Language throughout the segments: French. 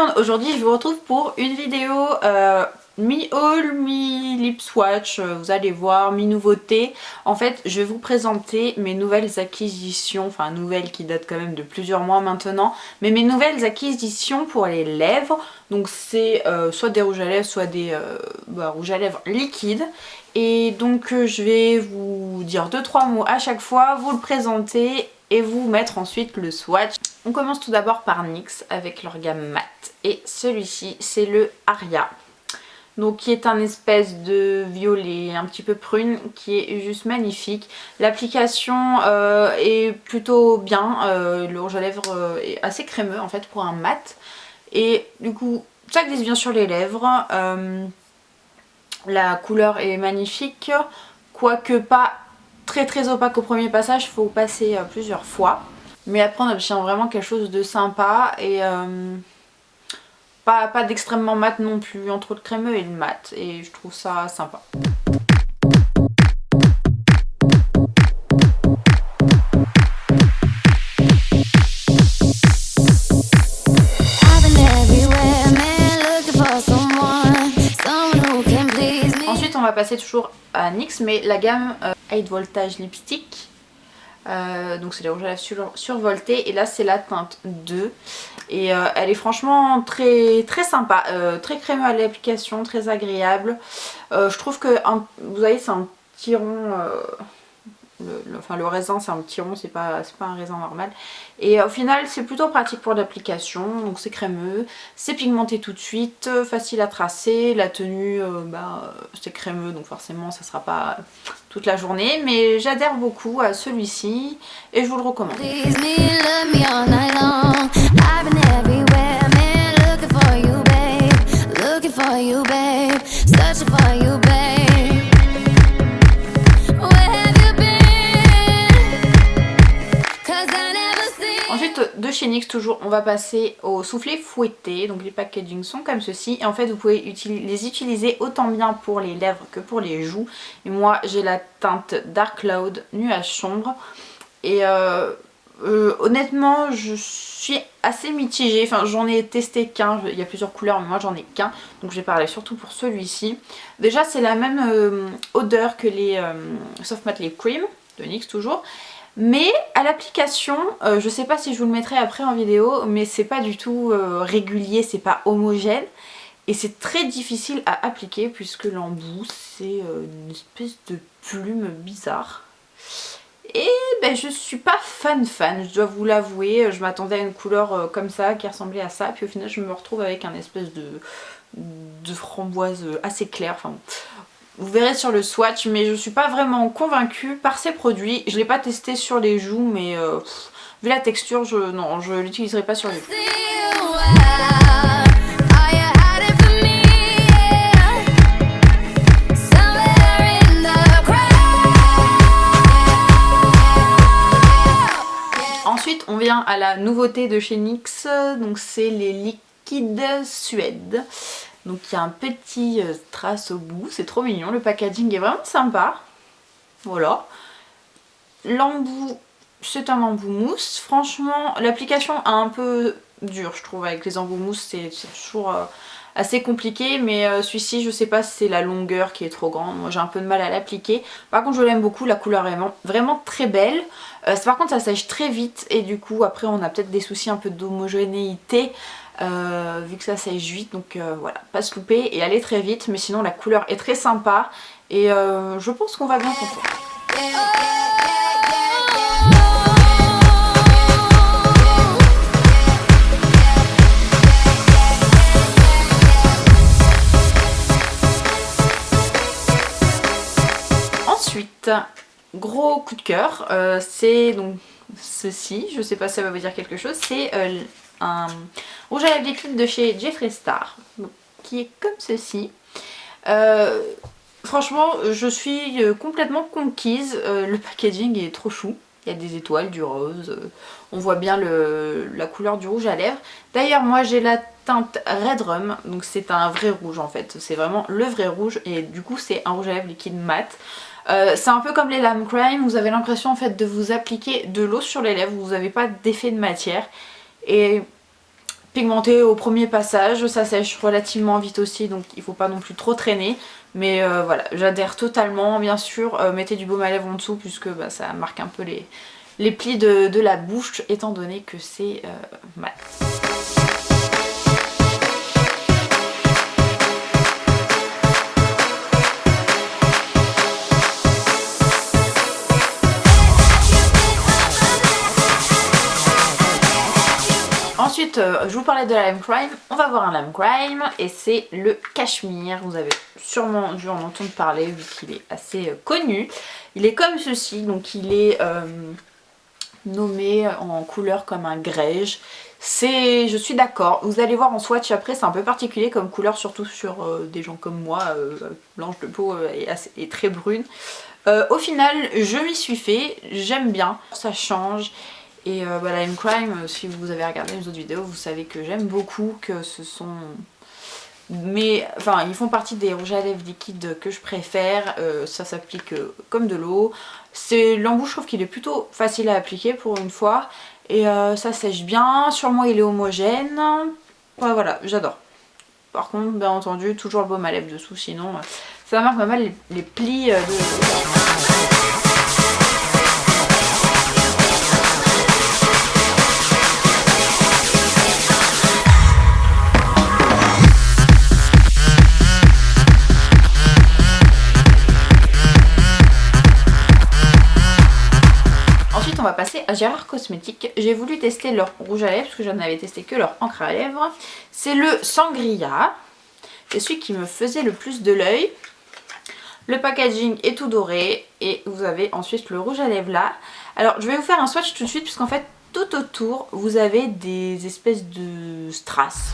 monde, aujourd'hui je vous retrouve pour une vidéo mi-haul, mi-lip swatch, vous allez voir, mi-nouveauté. En fait je vais vous présenter mes nouvelles acquisitions, enfin nouvelles qui datent quand même de plusieurs mois maintenant, mais mes nouvelles acquisitions pour les lèvres. Donc c'est soit des rouges à lèvres, soit des rouges à lèvres liquides. Et donc je vais vous dire 2-3 mots à chaque fois, vous le présenter et vous mettre ensuite le swatch. On commence tout d'abord par NYX avec leur gamme mat et celui-ci c'est le Aria, donc qui est un espèce de violet un petit peu prune qui est juste magnifique. L'application est plutôt bien, le rouge à lèvres est assez crémeux en fait pour un mat et du coup ça glisse bien sur les lèvres. La couleur est magnifique, quoique pas très opaque au premier passage, il faut passer plusieurs fois. Mais après on obtient vraiment quelque chose de sympa et pas d'extrêmement mat non plus, entre le crémeux et le mat, et je trouve ça sympa. Ensuite on va passer toujours à NYX, mais la gamme High Voltage Lipstick. Donc c'est les rouges à lèvres survoltés et là c'est la teinte 2 et elle est franchement très sympa, très crémeux à l'application, très agréable. Je trouve que vous voyez c'est un petit rond, le raisin c'est un petit rond, c'est pas un raisin normal, et au final c'est plutôt pratique pour l'application. Donc c'est crémeux, c'est pigmenté tout de suite, facile à tracer, la tenue c'est crémeux donc forcément ça sera pas toute la journée, mais j'adhère beaucoup à celui-ci et je vous le recommande. Ensuite de chez NYX toujours, on va passer au soufflé fouetté. Donc les packaging sont comme ceci et en fait vous pouvez les utiliser autant bien pour les lèvres que pour les joues. Et moi j'ai la teinte Dark Cloud nuage sombre et honnêtement je suis assez mitigée, enfin j'en ai testé qu'un, il y a plusieurs couleurs mais moi j'en ai qu'un, donc je vais parler surtout pour celui-ci. Déjà c'est la même odeur que les Soft Matte Lip Cream de NYX toujours. Mais à l'application, je sais pas si je vous le mettrai après en vidéo, mais c'est pas du tout régulier, c'est pas homogène. Et c'est très difficile à appliquer puisque l'embout c'est une espèce de plume bizarre. Et je suis pas fan, je dois vous l'avouer. Je m'attendais à une couleur comme ça, qui ressemblait à ça. Puis au final je me retrouve avec un espèce de framboise assez claire. Enfin, vous verrez sur le swatch, mais je suis pas vraiment convaincue par ces produits. Je l'ai pas testé sur les joues, mais vu la texture, non, je l'utiliserai pas sur les joues. Ensuite, on vient à la nouveauté de chez NYX, donc c'est les liquides Suède. Donc il y a un petit strass au bout, c'est trop mignon, le packaging est vraiment sympa. Voilà. L'embout, c'est un embout mousse. Franchement, l'application est un peu dure, je trouve, avec les embouts mousse, c'est toujours assez compliqué. Mais celui-ci, je sais pas si c'est la longueur qui est trop grande, moi j'ai un peu de mal à l'appliquer. Par contre, je l'aime beaucoup, la couleur est vraiment très belle. Par contre, ça sèche très vite et du coup, après, on a peut-être des soucis un peu d'homogénéité. Vu que ça sèche vite, donc voilà, pas se louper et aller très vite, mais sinon la couleur est très sympa et je pense qu'on va bien s'en sortir. Ensuite, gros coup de cœur, c'est donc ceci, je sais pas si ça va vous dire quelque chose, c'est un rouge à lèvres liquide de chez Jeffree Star, qui est comme ceci. Franchement je suis complètement conquise, le packaging est trop chou, il y a des étoiles, du rose, on voit bien la couleur du rouge à lèvres. D'ailleurs moi j'ai la teinte Red Rum, donc c'est un vrai rouge en fait, c'est vraiment le vrai rouge et du coup c'est un rouge à lèvres liquide mat. C'est un peu comme les Lime Crime, vous avez l'impression en fait de vous appliquer de l'eau sur les lèvres, vous n'avez pas d'effet de matière. Et pigmenté au premier passage, ça sèche relativement vite aussi, donc il faut pas non plus trop traîner. Mais voilà, j'adhère totalement. Bien sûr, mettez du baume à lèvres en dessous puisque bah, ça marque un peu les plis de la bouche étant donné que c'est mat. Ensuite, je vous parlais de la Lime Crime, on va voir un Lime Crime et c'est le Cachemire. Vous avez sûrement dû en entendre parler vu qu'il est assez connu. Il est comme ceci, donc il est nommé en couleur comme un grège. Je suis d'accord, vous allez voir en swatch après, c'est un peu particulier comme couleur, surtout sur des gens comme moi, blanche de peau et très brune. Au final, je m'y suis fait, j'aime bien, ça change. Et bah, la Lime Crime, si vous avez regardé les autres vidéos, vous savez que j'aime beaucoup, que ce sont... Mais enfin, ils font partie des rouges à lèvres liquides que je préfère, ça s'applique comme de l'eau. L'embout, je trouve qu'il est plutôt facile à appliquer pour une fois. Et ça sèche bien, sur moi il est homogène. Ouais, voilà, j'adore. Par contre, bien entendu, toujours le baume à lèvres dessous, sinon ça marque pas mal les plis de... On va passer à Gérard Cosmétiques. J'ai voulu tester leur rouge à lèvres parce que j'en avais testé que leur encre à lèvres. C'est le Sangria. C'est celui qui me faisait le plus de l'œil. Le packaging est tout doré et vous avez ensuite le rouge à lèvres là. Alors je vais vous faire un swatch tout de suite puisqu'en fait tout autour vous avez des espèces de strass.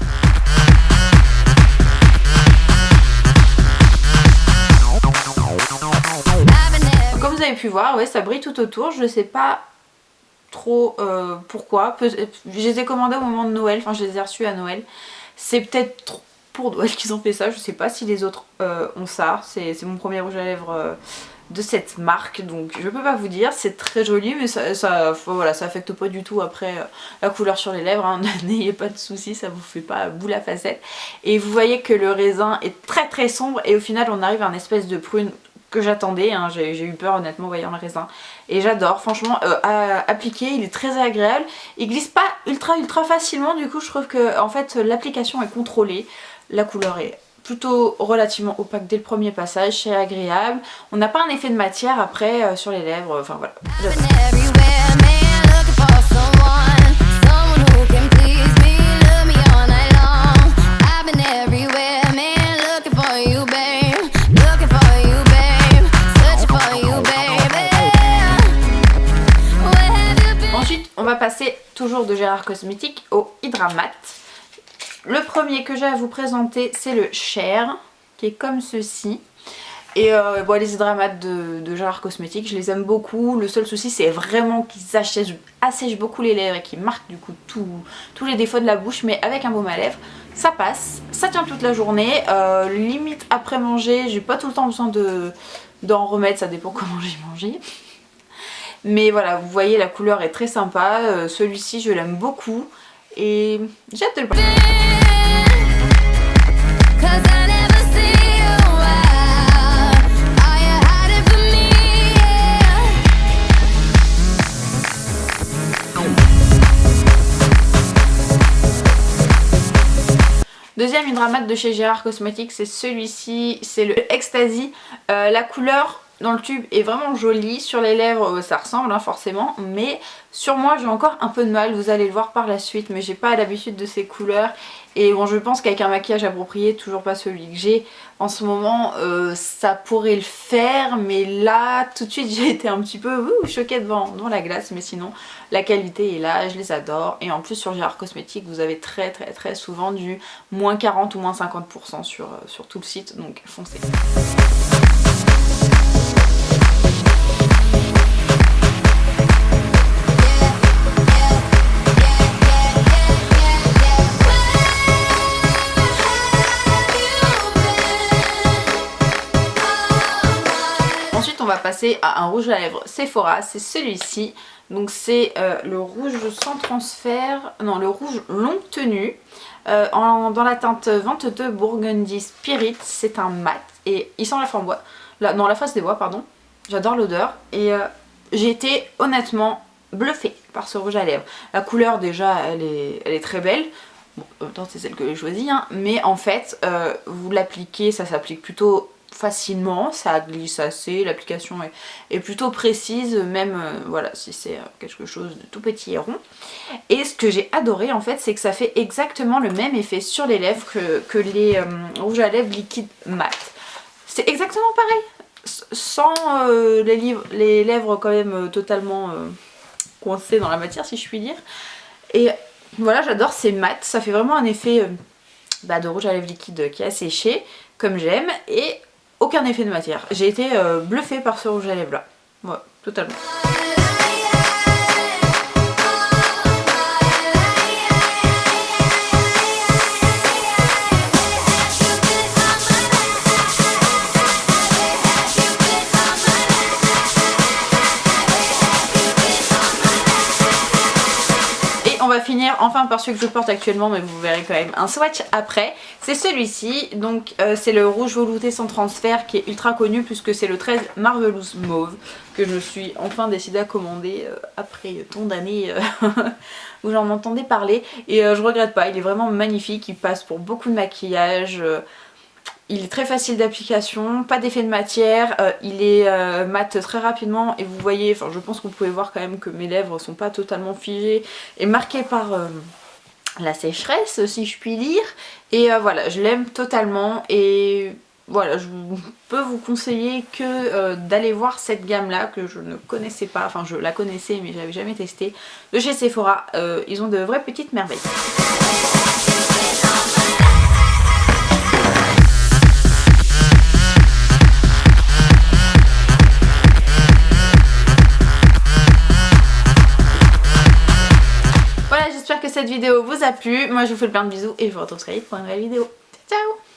Comme vous avez pu voir, ouais, ça brille tout autour. Je ne sais pas trop pourquoi. Je les ai commandés au moment de Noël, enfin je les ai reçus à Noël. C'est peut-être pour Noël qu'ils ont fait ça, je sais pas si les autres ont ça. C'est mon premier rouge à lèvres de cette marque, donc je peux pas vous dire. C'est très joli mais voilà, ça affecte pas du tout après la couleur sur les lèvres, hein. N'ayez pas de soucis, ça vous fait pas boule à facettes. Et vous voyez que le raisin est très très sombre et au final on arrive à un espèce de prune que j'attendais, hein. J'ai eu peur honnêtement voyant le raisin et j'adore, franchement à appliquer, il est très agréable, il glisse pas ultra facilement, du coup je trouve que en fait l'application est contrôlée, la couleur est plutôt relativement opaque dès le premier passage, c'est agréable, on n'a pas un effet de matière après sur les lèvres, enfin voilà, j'adore. On va passer toujours de Gérard Cosmétiques au Hydramat. Le premier que j'ai à vous présenter c'est le Cher qui est comme ceci. Et bon, les Hydramats de Gérard Cosmétiques je les aime beaucoup. Le seul souci c'est vraiment qu'ils assèchent beaucoup les lèvres et qu'ils marquent du coup tous les défauts de la bouche. Mais avec un baume à lèvres ça passe, ça tient toute la journée. Limite après manger, j'ai pas tout le temps besoin d'en remettre, ça dépend comment j'ai mangé. Mais voilà, vous voyez la couleur est très sympa, celui-ci je l'aime beaucoup et j'ai hâte de le prendre. Deuxième Hydramat de chez Gérard Cosmétiques, c'est celui-ci, c'est le Ecstasy. La couleur dans le tube est vraiment jolie, sur les lèvres ça ressemble hein, forcément, mais sur moi j'ai encore un peu de mal, vous allez le voir par la suite, mais j'ai pas l'habitude de ces couleurs. Et bon, je pense qu'avec un maquillage approprié, toujours pas celui que j'ai en ce moment, ça pourrait le faire, mais là tout de suite j'ai été un petit peu choquée devant la glace, mais sinon la qualité est là, je les adore. Et en plus sur Gérard Cosmétiques vous avez très souvent du moins 40 ou moins 50% sur tout le site, donc foncez. On va passer à un rouge à lèvres Sephora, c'est celui-ci Donc c'est le rouge sans transfert, non le rouge longue tenue dans la teinte 22 Burgundy Spirit. C'est un mat et il sent la framboise, non la fraise des bois pardon. J'adore l'odeur et j'ai été honnêtement bluffée par ce rouge à lèvres. La couleur déjà elle est très belle. Bon, en même temps c'est celle que j'ai choisie hein, mais en fait vous l'appliquez, ça s'applique plutôt facilement, ça glisse assez, l'application est plutôt précise, même voilà si c'est quelque chose de tout petit et rond. Et ce que j'ai adoré en fait c'est que ça fait exactement le même effet sur les lèvres que les rouges à lèvres liquides mat. C'est exactement pareil, sans les lèvres quand même totalement coincées dans la matière si je puis dire. Et voilà, j'adore, c'est mat, ça fait vraiment un effet de rouge à lèvres liquide qui a séché comme j'aime et aucun effet de matière. J'ai été bluffée par ce rouge à lèvres là. Ouais, totalement. On va finir enfin par celui que je porte actuellement, mais vous verrez quand même un swatch après. C'est celui-ci, donc c'est le rouge velouté sans transfert qui est ultra connu puisque c'est le 13 Marvelous Mauve que je me suis enfin décidée à commander après tant d'années où j'en entendais parler. Et je regrette pas, il est vraiment magnifique, il passe pour beaucoup de maquillage. Il est très facile d'application, pas d'effet de matière, il est mat très rapidement et vous voyez, enfin je pense que vous pouvez voir quand même que mes lèvres sont pas totalement figées et marquées par la sécheresse si je puis dire. Et voilà, je l'aime totalement et voilà, je peux vous conseiller que d'aller voir cette gamme là que je ne connaissais pas, enfin je la connaissais mais j'avais jamais testé, de chez Sephora. Ils ont de vraies petites merveilles. J'espère que cette vidéo vous a plu. Moi je vous fais plein de bisous et je vous retrouve très vite pour une nouvelle vidéo. Ciao ciao.